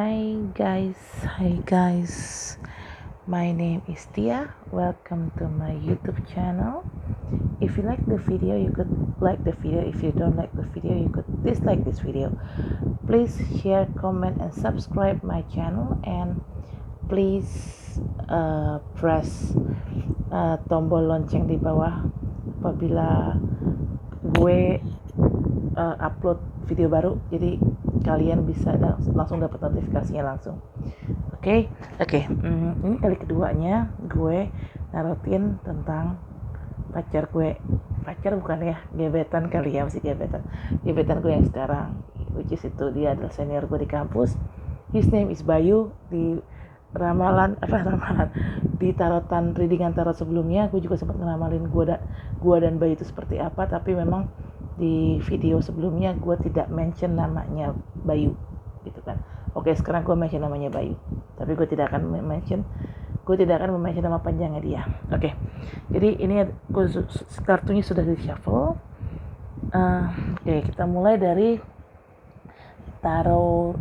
Hi guys, my name is Tia. Welcome to my YouTube channel. If you like the video, you could like the video. If you don't like the video, you could dislike this video. Please share, comment, and subscribe my channel, and please press tombol lonceng di bawah apabila gue upload video baru, jadi kalian bisa langsung dapat notifikasinya langsung. Oke. Ini kali keduanya gue narutin tentang pacar gue. Pacar bukan ya, gebetan kali ya, masih gebetan gue yang sekarang, which is itu dia adalah senior gue di kampus. His name is Bayu. Di ramalan di tarotan readingan tarot sebelumnya gue juga sempat ngeramalin gue dan Bayu itu seperti apa, tapi memang di video sebelumnya gue tidak mention namanya Bayu gitu kan. Oke, sekarang gue mention namanya Bayu, tapi gue tidak akan mention nama panjangnya dia. Oke, jadi ini kartunya sudah di shuffle. Oke, kita mulai dari tarot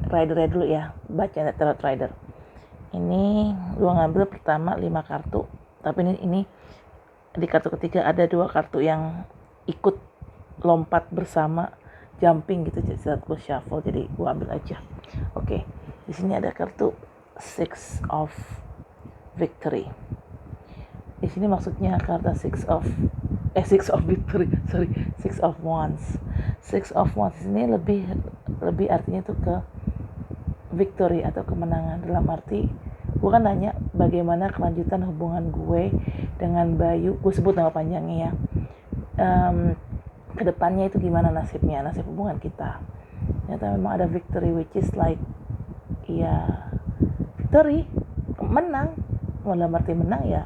rider dulu ya, baca tarot rider. Ini gue ngambil pertama 5 kartu, tapi ini di kartu ketiga ada 2 kartu yang ikut lompat bersama, jumping gitu saat gue shuffle, jadi gue ambil aja. Oke, di sini ada kartu Six of Victory. Di sini maksudnya kartu Six of Victory, Six of Wands. Six of Wands ini lebih artinya tuh ke victory atau kemenangan, dalam arti gue kan nanya bagaimana kelanjutan hubungan gue dengan Bayu. Gue sebut nama panjangnya ya. Kedepannya itu gimana nasib hubungan kita. Ternyata memang ada victory, which is like ya victory, menang. Dalam arti menang ya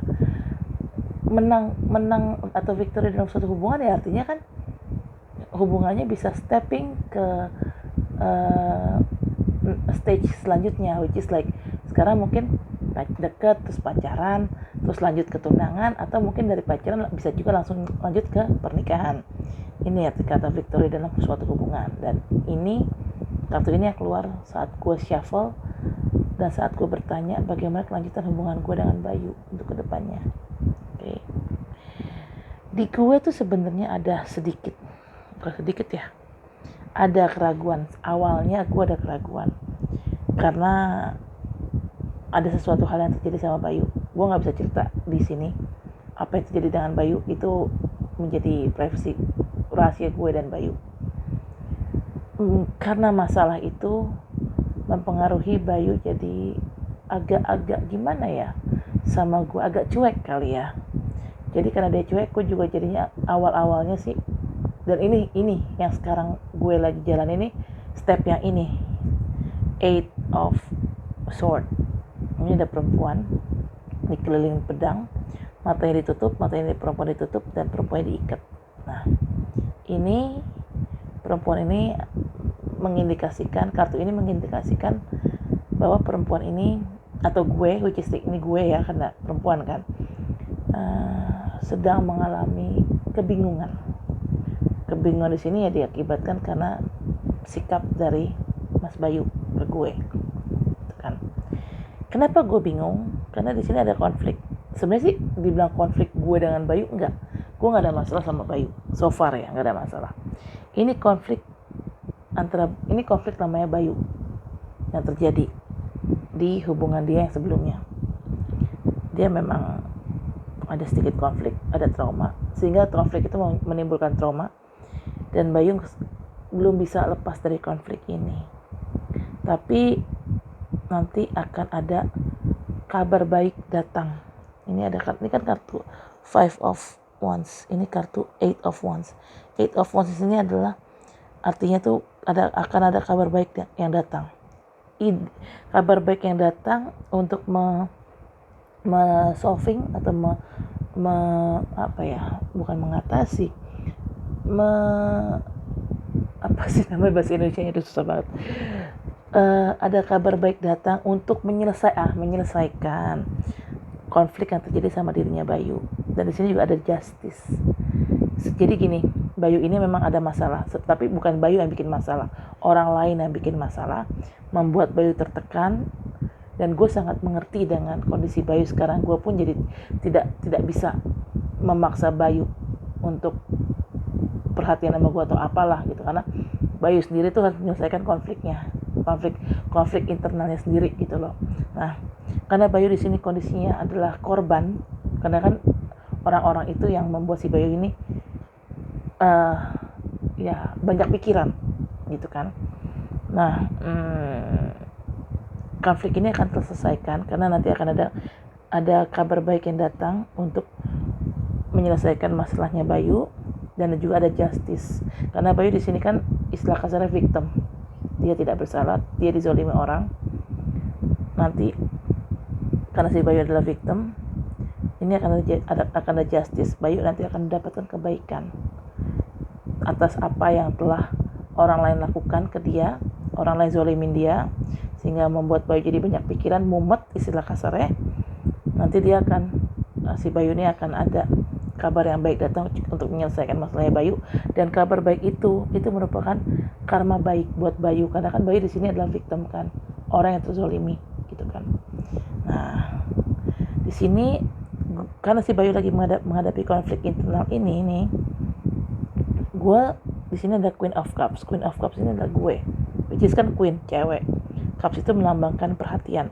menang atau victory dalam suatu hubungan ya artinya kan hubungannya bisa stepping ke stage selanjutnya, which is like sekarang mungkin deket, terus pacaran, terus lanjut ke tunangan, atau mungkin dari pacaran bisa juga langsung lanjut ke pernikahan. Ini arti kata victory dalam suatu hubungan. Dan ini kartu ini yang keluar saat gue shuffle dan saat gue bertanya bagaimana kelanjutan hubungan gue dengan Bayu untuk kedepannya. Oke. Di gue tuh sebenarnya ada bukan sedikit ya, ada keraguan. Awalnya gue ada keraguan karena ada sesuatu hal yang terjadi sama Bayu. Gue nggak bisa cerita di sini apa yang terjadi dengan Bayu, itu menjadi privacy, rahasia gue dan Bayu. Karena masalah itu mempengaruhi Bayu jadi agak gimana ya sama gue, agak cuek kali ya. Jadi karena dia cuek, gue juga jadinya awalnya sih. Dan ini yang sekarang gue lagi jalan ini, step yang ini, 8 of Sword. Ini ada perempuan dikelilingi pedang, matanya perempuan ditutup dan perempuannya diikat. Nah, ini perempuan ini kartu ini mengindikasikan bahwa perempuan ini atau gue, which is ini gue ya karena perempuan kan, sedang mengalami kebingungan. Kebingungan di sini ya diakibatkan karena sikap dari Mas Bayu ke gue. Kan. Kenapa gue bingung? Karena di sini ada konflik. Sebenarnya sih dibilang konflik gue dengan Bayu enggak. Gue nggak ada masalah sama Bayu. So far ya nggak ada masalah. Ini konflik namanya Bayu yang terjadi di hubungan dia yang sebelumnya. Dia memang ada sedikit konflik, ada trauma, sehingga konflik itu menimbulkan trauma, dan Bayu belum bisa lepas dari konflik ini. Tapi nanti akan ada kabar baik datang. Ini kan kartu 5 of Wands, ini kartu 8 of Wands. 8 of Wands ini adalah artinya tuh akan ada kabar baik yang datang. Kabar baik yang datang untuk solving atau bukan mengatasi, apa sih namanya bahasa Indonesianya, itu susah banget. Ada kabar baik datang untuk menyelesaikan konflik yang terjadi sama dirinya Bayu. Dan di sini juga ada justice. Jadi gini, Bayu ini memang ada masalah, tapi bukan Bayu yang bikin masalah, orang lain yang bikin masalah, membuat Bayu tertekan. Dan gue sangat mengerti dengan kondisi Bayu sekarang. Gue pun jadi tidak bisa memaksa Bayu untuk perhatian sama gue atau apalah gitu, karena Bayu sendiri tuh harus menyelesaikan konflik internalnya sendiri gitu loh. Nah, karena Bayu di sini kondisinya adalah korban, karena kan orang-orang itu yang membuat si Bayu ini ya banyak pikiran gitu kan. Nah, konflik ini akan terselesaikan karena nanti akan ada kabar baik yang datang untuk menyelesaikan masalahnya Bayu, dan juga ada justice. Karena Bayu di sini kan istilah kasarnya victim, dia tidak bersalah, dia dizolimi orang. Nanti karena si Bayu adalah victim, ini akan ada justice. Bayu nanti akan mendapatkan kebaikan atas apa yang telah orang lain lakukan ke dia, orang lain zolimin dia, sehingga membuat Bayu jadi banyak pikiran, mumet istilah kasarnya. Nanti dia akan, si Bayu ini akan ada kabar yang baik datang untuk menyelesaikan masalahnya Bayu, dan kabar baik itu merupakan karma baik buat Bayu, karena kan Bayu di sini adalah victim kan, orang yang terzolimi gitu kan. Nah, di sini karena si Bayu lagi menghadapi konflik internal ini nih, gue di sini ada Queen of Cups. Queen of Cups ini adalah gue, which is kan Queen cewek. Cups itu melambangkan perhatian.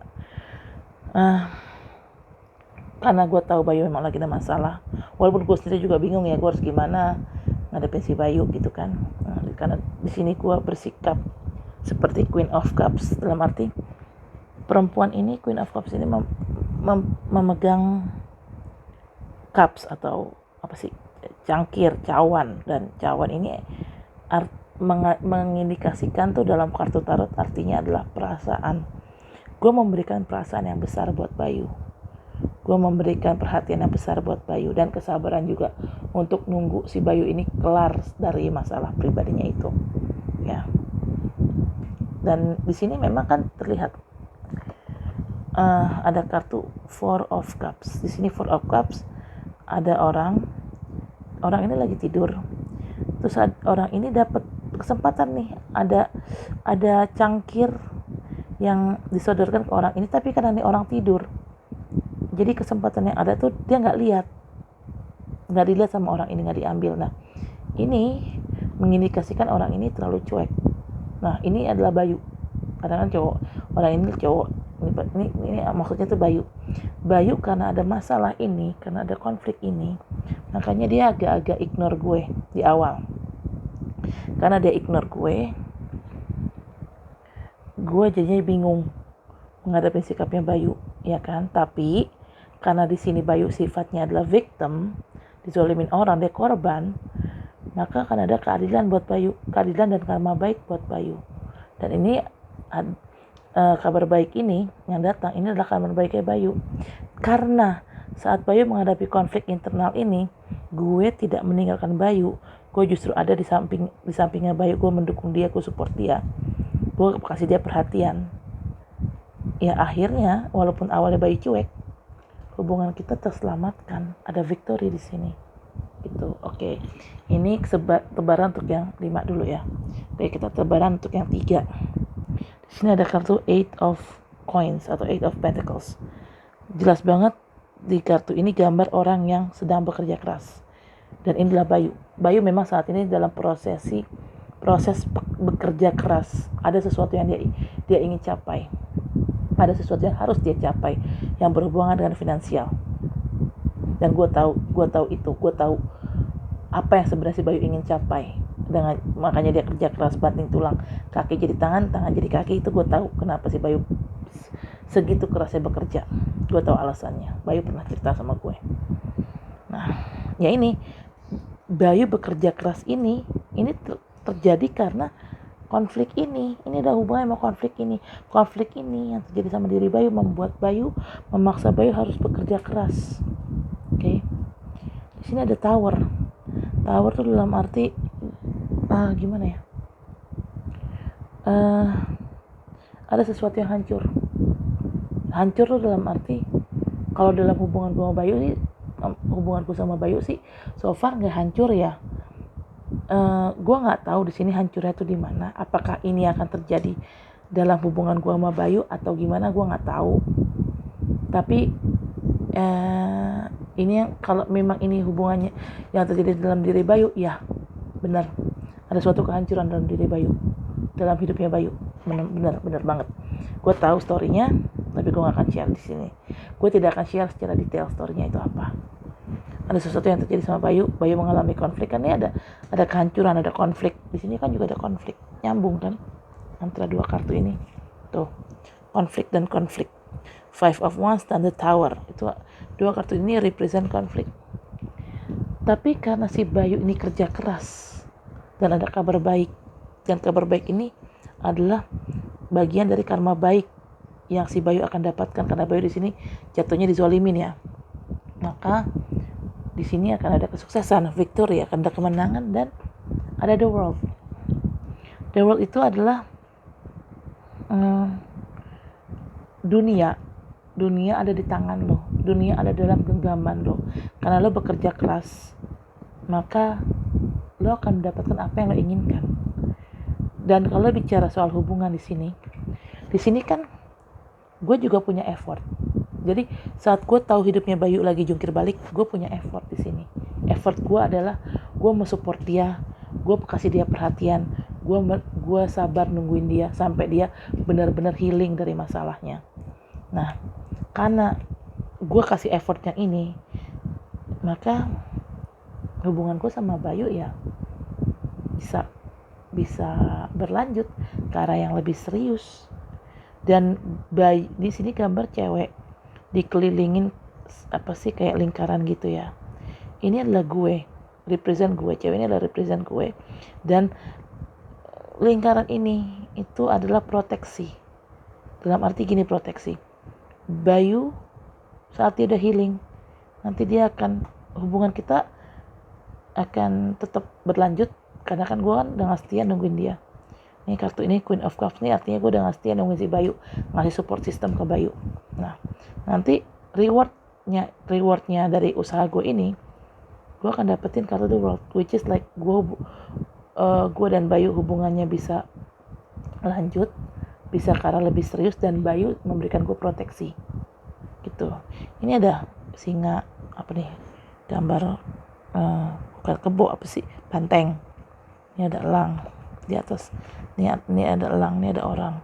Karena gue tahu Bayu memang lagi ada masalah, walaupun gue sendiri juga bingung ya, gue harus gimana ngadepin si Bayu gitu kan. Karena di sini gue bersikap seperti Queen of Cups, dalam arti perempuan ini, Queen of Cups ini memegang cups atau apa sih, cangkir, cawan, dan cawan ini mengindikasikan tuh dalam kartu tarot artinya adalah perasaan. Gue memberikan perasaan yang besar buat Bayu, gue memberikan perhatian yang besar buat Bayu, dan kesabaran juga untuk nunggu si Bayu ini kelar dari masalah pribadinya itu ya. Dan di sini memang kan terlihat ada kartu Four of Cups. Di sini Four of Cups ada orang ini lagi tidur, terus orang ini dapat kesempatan nih, ada cangkir yang disodorkan ke orang ini, tapi karena ini orang tidur, jadi kesempatan yang ada tuh dia nggak dilihat sama orang ini, nggak diambil. Nah, ini mengindikasikan orang ini terlalu cuek. Nah, ini adalah Bayu, karena kan cowok, orang ini cowok, ini maksudnya tuh Bayu karena ada masalah ini, karena ada konflik ini, makanya dia agak-agak ignore gue di awal. Karena dia ignore gue jadinya bingung menghadapi sikapnya Bayu, ya kan. Tapi karena di sini Bayu sifatnya adalah victim, dizolimin orang, dia korban, maka akan ada keadilan buat Bayu, keadilan dan karma baik buat Bayu. Dan ini kabar baik ini yang datang, ini adalah kabar baiknya Bayu. Karena saat Bayu menghadapi konflik internal ini, gue tidak meninggalkan Bayu, gue justru ada di sampingnya Bayu, gue mendukung dia, gue support dia, gue kasih dia perhatian. Ya akhirnya walaupun awalnya Bayu cuek, hubungan kita terselamatkan, ada victory di sini gitu. Oke. Ini tebaran untuk yang 5 dulu ya. Oke, kita tebaran untuk yang 3. Di sini ada kartu 8 of Coins atau 8 of Pentacles. Jelas banget di kartu ini gambar orang yang sedang bekerja keras. Dan inilah Bayu. Bayu memang saat ini dalam proses bekerja keras. Ada sesuatu yang dia ingin capai. Ada sesuatu yang harus dia capai yang berhubungan dengan finansial. Dan gue tahu apa yang sebenarnya si Bayu ingin capai. Makanya dia kerja keras, banting tulang, kaki jadi tangan jadi kaki. Itu gue tahu kenapa si Bayu segitu kerasnya bekerja. Gue tahu alasannya. Bayu pernah cerita sama gue. Nah, ya ini Bayu bekerja keras ini terjadi karena konflik ini ada hubungan sama konflik ini yang terjadi sama diri Bayu, membuat Bayu, memaksa Bayu harus bekerja keras. Oke. Di sini ada tower tuh dalam arti gimana ya, ada sesuatu yang hancur tuh dalam arti, kalau dalam hubunganku sama Bayu sih so far nggak hancur ya, gue nggak tahu di sini hancurnya tuh di mana. Apakah ini akan terjadi dalam hubungan gue sama Bayu atau gimana, gue nggak tahu. Tapi ini yang kalau memang ini hubungannya yang terjadi dalam diri Bayu, ya benar ada suatu kehancuran dalam diri Bayu, dalam hidupnya Bayu. Benar banget. Gue tahu storynya, tapi gue gak akan share di sini. Gue tidak akan share secara detail storynya itu apa. Ada sesuatu yang terjadi sama Bayu mengalami konflik. Kan ini ada kehancuran, ada konflik. Di sini kan juga ada konflik, nyambung kan antara dua kartu ini. Tuh, konflik dan konflik. Five of Wands dan the Tower. Itu dua kartu ini represent konflik. Tapi karena si Bayu ini kerja keras dan ada kabar baik, dan kabar baik ini adalah bagian dari karma baik yang si Bayu akan dapatkan, karena Bayu di sini jatuhnya dizolimin ya. Maka di sini akan ada kesuksesan, victory, akan ada kemenangan, dan ada the world. The world itu adalah dunia ada di tangan lo, dunia ada dalam genggaman lo. Karena lo bekerja keras, maka lo akan mendapatkan apa yang lo inginkan. Dan kalau bicara soal hubungan di sini kan gue juga punya effort. Jadi saat gue tahu hidupnya Bayu lagi jungkir balik, gue punya effort di sini. Effort gue adalah gue mau support dia, gue kasih dia perhatian, gue sabar nungguin dia sampai dia benar-benar healing dari masalahnya. Nah, karena gue kasih effort yang ini, maka hubungan gue sama Bayu ya bisa berlanjut ke arah yang lebih serius. Dan di sini gambar cewek dikelilingin kayak lingkaran gitu ya. Ini adalah gue, represent gue, cewek ini adalah represent gue. Dan lingkaran ini itu adalah proteksi. Dalam arti gini, proteksi. Bayu saat dia udah healing, nanti dia hubungan kita akan tetap berlanjut, karena kan gue udah nggak setia nungguin dia. Ini kartu ini Queen of Cups nih, artinya gue udah nggak setia nungguin si Bayu, ngasih support system ke Bayu. Nah, nanti rewardnya dari usaha gue ini, gue akan dapetin kartu the world, which is like gue dan Bayu hubungannya bisa lanjut, bisa ke arah lebih serius, dan Bayu memberikan gue proteksi gitu. Ini ada singa, gambar bukan kebo, banteng. Ini ada elang di atas, ini ada elang, ini ada orang.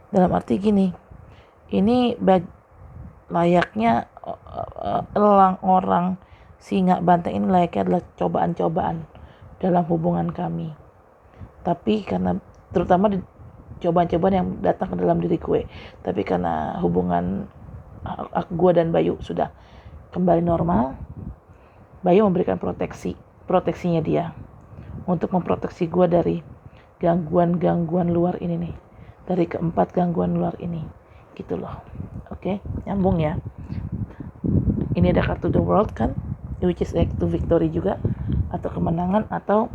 Dalam arti gini, ini layaknya elang, orang, singa, banteng ini layaknya adalah cobaan-cobaan dalam hubungan kami. Tapi karena terutama di cobaan-cobaan yang datang ke dalam diri gue, tapi karena hubungan gue dan Bayu sudah kembali normal, Bayu memberikan proteksinya dia untuk memproteksi gue dari gangguan luar ini nih, dari keempat gangguan luar ini gitu loh. Oke, nyambung ya. Ini ada kartu the world kan, which is like to victory juga, atau kemenangan, atau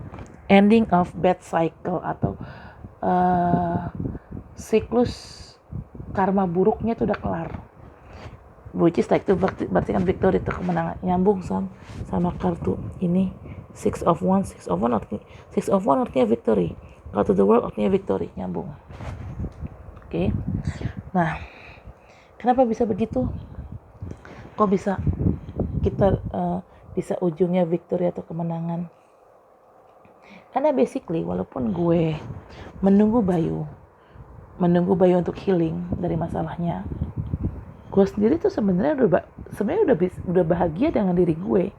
ending of bad cycle, atau siklus karma buruknya itu udah kelar, which is like to berarti kan victory itu kemenangan. Nyambung sama kartu ini Six of Wands artinya victory, kartu the world artinya victory, nyambung. Oke. Nah, kenapa bisa begitu? Kok bisa kita bisa ujungnya victory atau kemenangan? Karena basically walaupun gue menunggu Bayu untuk healing dari masalahnya, gue sendiri tuh sebenarnya udah bahagia dengan diri gue.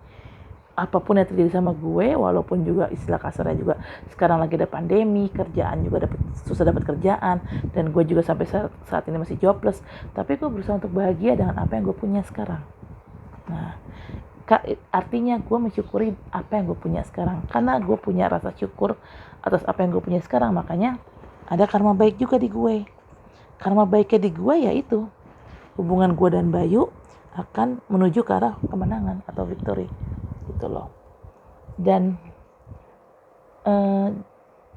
Apapun yang terjadi sama gue, walaupun juga istilah kasarnya juga sekarang lagi ada pandemi, kerjaan juga susah dapat kerjaan, dan gue juga sampai saat ini masih jobless, tapi gue berusaha untuk bahagia dengan apa yang gue punya sekarang. Nah, artinya gue mensyukuri apa yang gue punya sekarang. Karena gue punya rasa syukur atas apa yang gue punya sekarang, makanya ada karma baik juga di gue. Karma baiknya di gue yaitu hubungan gue dan Bayu akan menuju ke arah kemenangan atau victory gitu loh. Dan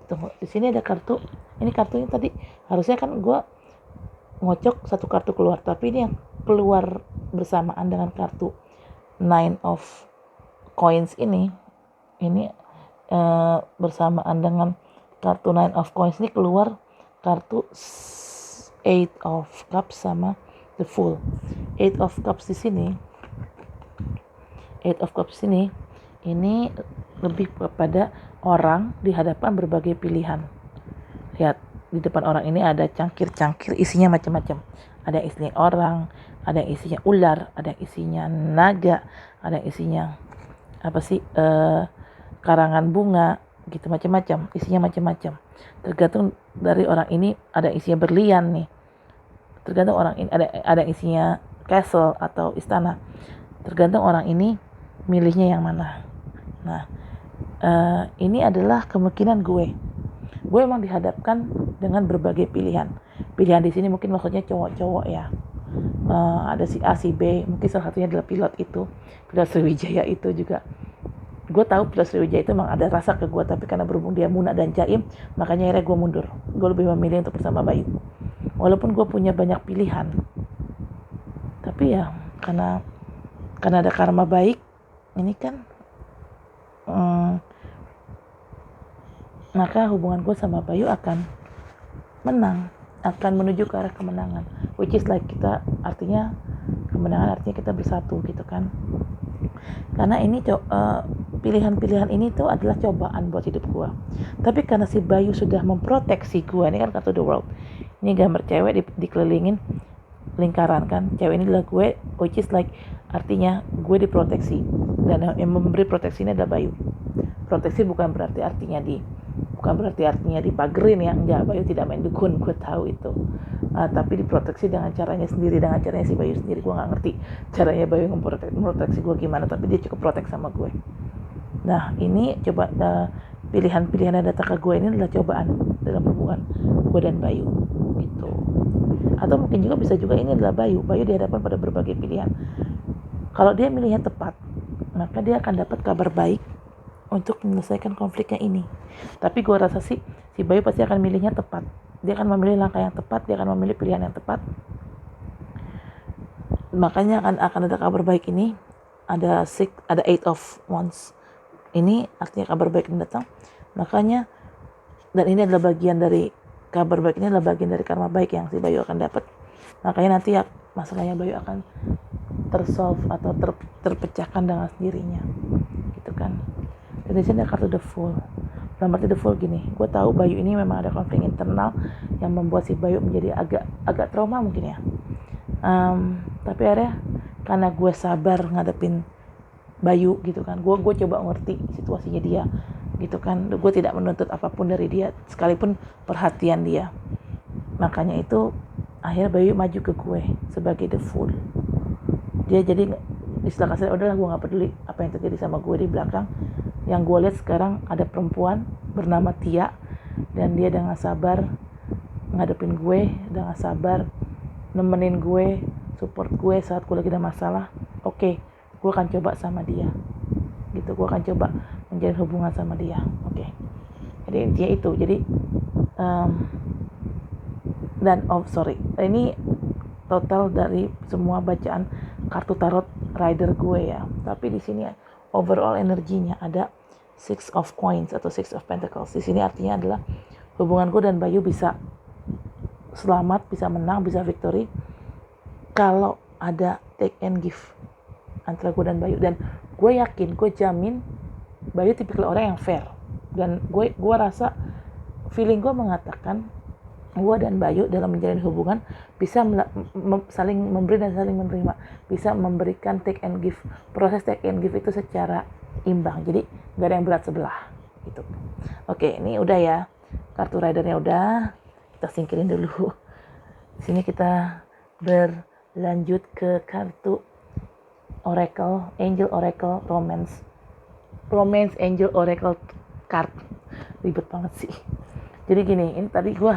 tunggu, di sini ada kartu. Ini kartunya tadi harusnya kan gue ngocok satu kartu keluar, tapi ini yang keluar bersamaan dengan kartu Nine of Coins ini bersamaan dengan kartu Nine of Coins ini keluar kartu Eight of Cups sama the Fool. Eight of Cups di sini ini lebih kepada orang dihadapkan berbagai pilihan. Lihat, di depan orang ini ada cangkir-cangkir isinya macam-macam. Ada yang isinya orang, ada yang isinya ular, ada yang isinya naga, ada yang isinya karangan bunga, gitu macam-macam. Isinya macam-macam. Tergantung dari orang ini, ada yang isinya berlian nih. Tergantung orang ini, ada yang isinya castle atau istana. Tergantung orang ini milihnya yang mana. Nah, ini adalah kemungkinan gue emang dihadapkan dengan berbagai pilihan. Pilihan di sini mungkin maksudnya cowok-cowok ya. Ada si A, si B, mungkin salah satunya adalah pilot Sriwijaya itu juga. Gue tahu pilot Sriwijaya itu memang ada rasa ke gue, tapi karena berhubung dia Muna dan Jaim, makanya akhirnya gue mundur. Gue lebih memilih untuk bersama Bayu. Walaupun gue punya banyak pilihan, tapi ya karena ada karma baik, ini kan maka hubungan gue sama Bayu akan menang, akan menuju ke arah kemenangan, which is like kemenangan artinya kita bersatu gitu kan. Karena ini pilihan-pilihan ini tuh adalah cobaan buat hidup gue. Tapi karena si Bayu sudah memproteksi gue, ini kan kartu the world, ini gambar cewek dikelilingin lingkaran kan, cewek ini adalah gue, which is like artinya gue diproteksi, dan yang memberi proteksi ini adalah Bayu. Proteksi bukan berarti artinya dipagerin ya, enggak, Bayu tidak main dukun, gue tahu itu. Tapi diproteksi dengan caranya sendiri, dengan caranya si Bayu sendiri. Gue nggak ngerti caranya Bayu memproteksi gue gimana, tapi dia cukup protek sama gue. Nah, ini coba pilihan-pilihan yang datang ke gue ini adalah cobaan dalam hubungan gue dan Bayu gitu. Atau mungkin bisa juga ini adalah Bayu dihadapkan pada berbagai pilihan. Kalau dia milihnya tepat, maka dia akan dapat kabar baik untuk menyelesaikan konfliknya ini. Tapi gue rasa si Bayu pasti akan milihnya tepat. Dia akan memilih langkah yang tepat, dia akan memilih pilihan yang tepat. Makanya akan ada kabar baik ini. Ada Eight of Wands. Ini artinya kabar baik yang datang. Makanya, dan ini adalah bagian dari kabar baik, ini adalah bagian dari karma baik yang si Bayu akan dapat. Makanya nanti ya masalahnya Bayu akan tersolve atau terpecahkan dengan sendirinya, gitu kan. Dan di sini ada kartu the Fool. Dalam arti the Fool gini, gue tahu Bayu ini memang ada konflik internal yang membuat si Bayu menjadi agak trauma mungkin ya. Tapi akhirnya karena gue sabar ngadepin Bayu gitu kan, gue coba ngerti situasinya dia gitu kan. Gue tidak menuntut apapun dari dia, sekalipun perhatian dia. Makanya itu akhirnya Bayu maju ke gue sebagai the Fool. Dia jadi istilah kasar, udahlah gue nggak peduli apa yang terjadi sama gue di belakang. Yang gue lihat sekarang ada perempuan bernama Tia, dan dia dengan sabar ngadepin gue, dengan sabar nemenin gue, support gue saat gue lagi ada masalah. Oke, gue akan coba sama dia gitu, gue akan coba menjalin hubungan sama dia. Oke. Jadi intinya itu. Jadi ini total dari semua bacaan kartu tarot rider gue ya. Tapi di sini overall energinya ada Six of Coins atau Six of Pentacles. Di sini artinya adalah hubungan gue dan Bayu bisa selamat, bisa menang, bisa victory kalau ada take and give antara gue dan Bayu. Dan gue yakin, gue jamin Bayu tipikal orang yang fair. Dan gue rasa feeling gue mengatakan gue dan Bayu dalam menjalin hubungan bisa saling memberi dan saling menerima, bisa memberikan take and give. Proses take and give itu secara imbang, jadi gak ada yang berat sebelah gitu. Oke, ini udah ya, kartu ridernya udah, kita singkirin dulu. Di sini kita berlanjut ke kartu Oracle, Angel Oracle Romance Angel Oracle card. Ribet banget sih. Jadi gini, ini tadi gue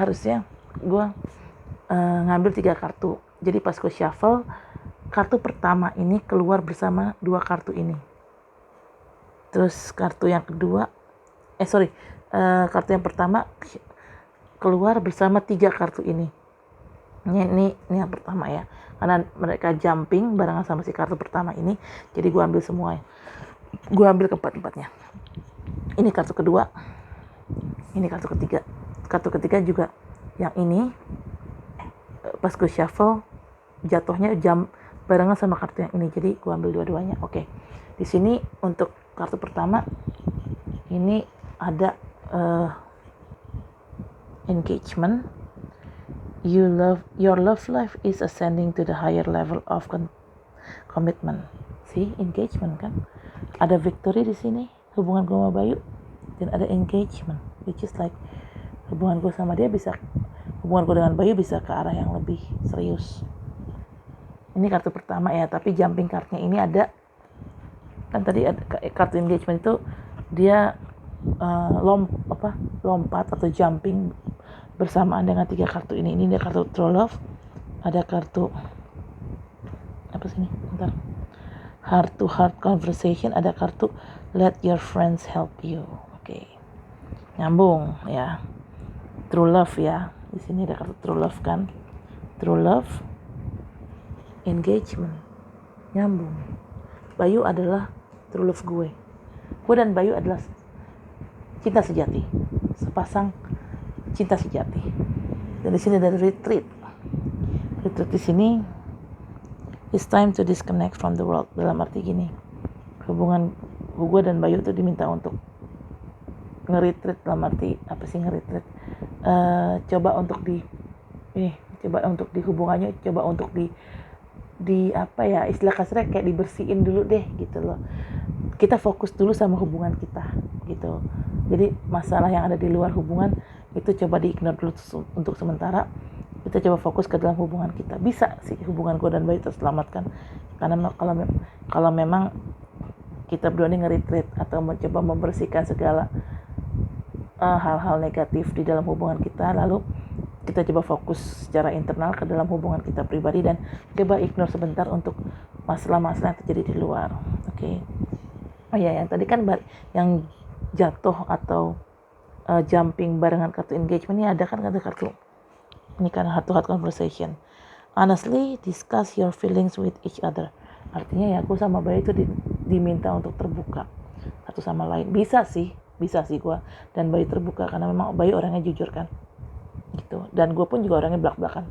ngambil 3 kartu. Jadi pas gue shuffle, kartu pertama ini keluar bersama 2 kartu ini. Terus kartu yang kedua, kartu yang pertama keluar bersama 3 kartu ini. Ini yang pertama ya, karena mereka jumping barengan sama si kartu pertama ini, jadi gue ambil semua, gue ambil keempat-empatnya. Ini kartu kedua, ini kartu ketiga. Kartu ketiga juga yang ini pas gue shuffle jatuhnya barengan sama kartu yang ini, jadi gue ambil dua-duanya. Oke. Di sini untuk kartu pertama ini ada engagement. Your love life is ascending to the higher level of commitment. See, engagement kan? Ada victory di sini, hubungan gue sama Bayu, dan ada engagement, which is like hubungan gue dengan Bayu bisa ke arah yang lebih serius. Ini kartu pertama ya, tapi jumping cardnya ini ada, kan tadi ada kartu engagement itu dia lompat atau jumping bersamaan dengan 3 kartu ini. Ini ada kartu True Love, ada kartu apa sih ini? Bentar. Heart to Heart Conversation, ada kartu Let Your Friends Help You. Oke. Nyambung ya. True Love ya. Di sini ada kartu True Love kan. True Love, engagement, nyambung. Bayu adalah true love gue. Gue dan Bayu adalah cinta sejati, sepasang cinta sejati. Dan di sini ada retreat. Retreat di sini, it's time to disconnect from the world. Dalam arti gini, hubungan gue dan Bayu itu diminta untuk nge-retreat. Dalam arti apa sih nge-retreat? Coba untuk di hubungannya, coba untuk di apa ya, istilah kasarnya kayak dibersihin dulu deh gitu loh. Kita fokus dulu sama hubungan kita gitu. Jadi masalah yang ada di luar hubungan itu coba di-ignore dulu untuk sementara. Kita coba fokus ke dalam hubungan kita. Bisa sih hubungan gue dan Bayu terselamatkan karena kalau memang kita berdua ini nge-retreat atau mencoba membersihkan segala hal-hal negatif di dalam hubungan kita, lalu kita coba fokus secara internal ke dalam hubungan kita pribadi dan coba ignore sebentar untuk masalah-masalah yang terjadi di luar. Oke. Oh ya, yang tadi kan yang jatuh atau jumping barengan kartu engagement ini ada kan kartu ini kan heart to heart conversation. Honestly discuss your feelings with each other. Artinya ya aku sama Bayu itu diminta untuk terbuka satu sama lain. Bisa sih gue dan Bayu terbuka karena memang Bayu orangnya jujur kan gitu, dan gue pun juga orangnya belak-belakan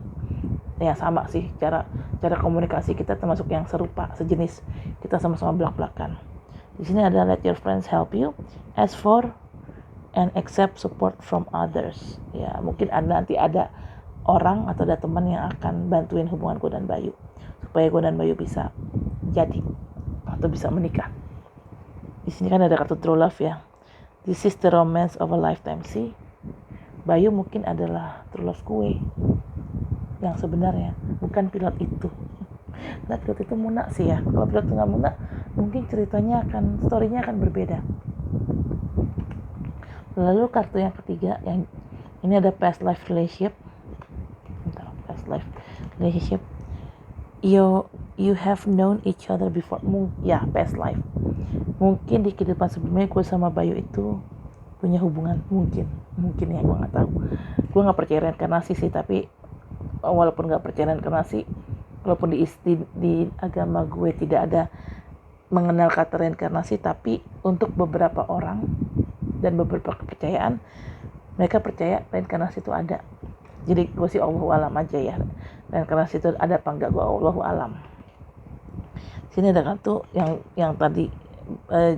ya, sama sih cara komunikasi kita termasuk yang serupa, sejenis, kita sama-sama belak-belakan. Di sini ada let your friends help you, ask for and accept support from others. Ya mungkin nanti ada orang atau ada teman yang akan bantuin hubungan gue dan Bayu supaya gue dan Bayu bisa jadi atau bisa menikah. Di sini kan ada kartu true love ya. This is the romance of a lifetime. See, Bayu mungkin adalah true love gue yang sebenarnya, bukan pilot itu. Nah, pilot itu Muna sih ya. Kalau pilot itu nggak Muna, mungkin storynya akan berbeda. Lalu kartu yang ketiga, yang ini ada past life relationship. Past life relationship. You have known each other before. Past life. Mungkin di kehidupan sebelumnya gue sama Bayu itu punya hubungan, mungkin ya, gue nggak tahu. Gue nggak percaya reinkarnasi sih, tapi walaupun nggak percaya reinkarnasi, walaupun di agama gue tidak ada mengenal kata reinkarnasi, tapi untuk beberapa orang dan beberapa kepercayaan mereka percaya reinkarnasi itu ada. Jadi gue sih Allahu alam aja ya, reinkarnasi itu ada apa enggak, gue Allahu alam. Sini ada kartu yang tadi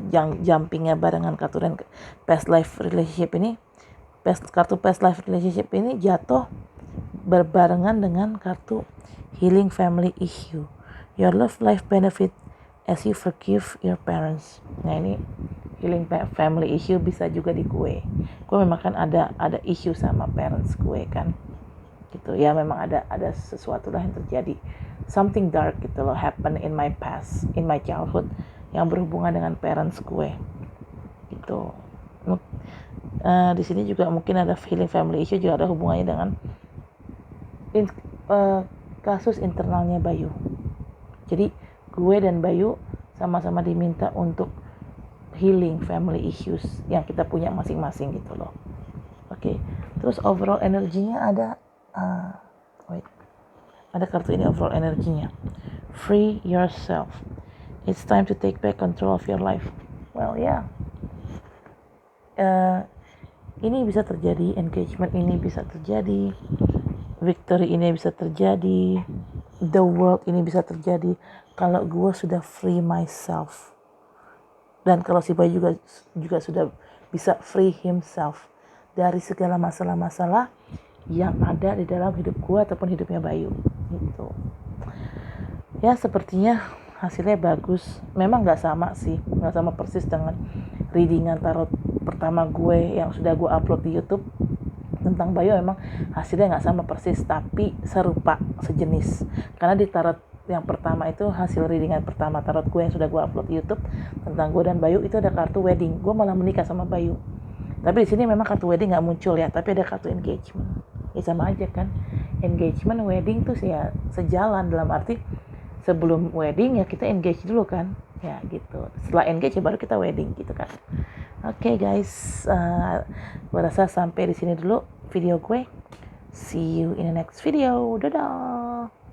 yang jumpingnya barengan kartu past life relationship ini. Kartu past life relationship ini jatuh berbarengan dengan kartu healing family issue. Your love life benefit as you forgive your parents. Nah ini healing family issue bisa juga di gue. Gue memang kan ada issue sama parents gue kan. Gitu ya, memang ada sesuatu lah yang terjadi, something dark gitu loh happen in my past, in my childhood, yang berhubungan dengan parents gue gitu. Di sini juga mungkin ada healing family issue, juga ada hubungannya dengan kasus internalnya Bayu. Jadi gue dan Bayu sama-sama diminta untuk healing family issues yang kita punya masing-masing gitu loh. Oke. Terus overall energinya ada ada kartu ini, overall energinya free yourself, it's time to take back control of your life. Well yeah, ini bisa terjadi, engagement ini bisa terjadi, victory ini bisa terjadi, the world ini bisa terjadi kalau gue sudah free myself. Dan kalau si Bayu juga sudah bisa free himself dari segala masalah-masalah yang ada di dalam hidup gue ataupun hidupnya Bayu gitu. Ya sepertinya hasilnya bagus. Memang nggak sama sih, nggak sama persis dengan readingan tarot pertama gue yang sudah gue upload di YouTube tentang Bayu. Memang hasilnya nggak sama persis, tapi serupa, sejenis. Karena di tarot yang pertama itu, hasil readingan pertama tarot gue yang sudah gue upload di YouTube tentang gue dan Bayu, itu ada kartu wedding. Gue malah menikah sama Bayu. Tapi di sini memang kartu wedding nggak muncul ya, tapi ada kartu engagement. Ya sama aja kan, engagement, wedding tuh ya sejalan, dalam arti sebelum wedding ya kita engage dulu kan, ya gitu. Setelah engage ya baru kita wedding gitu kan. Oke guys, gue rasa sampai di sini dulu video gue. See you in the next video. Dadah.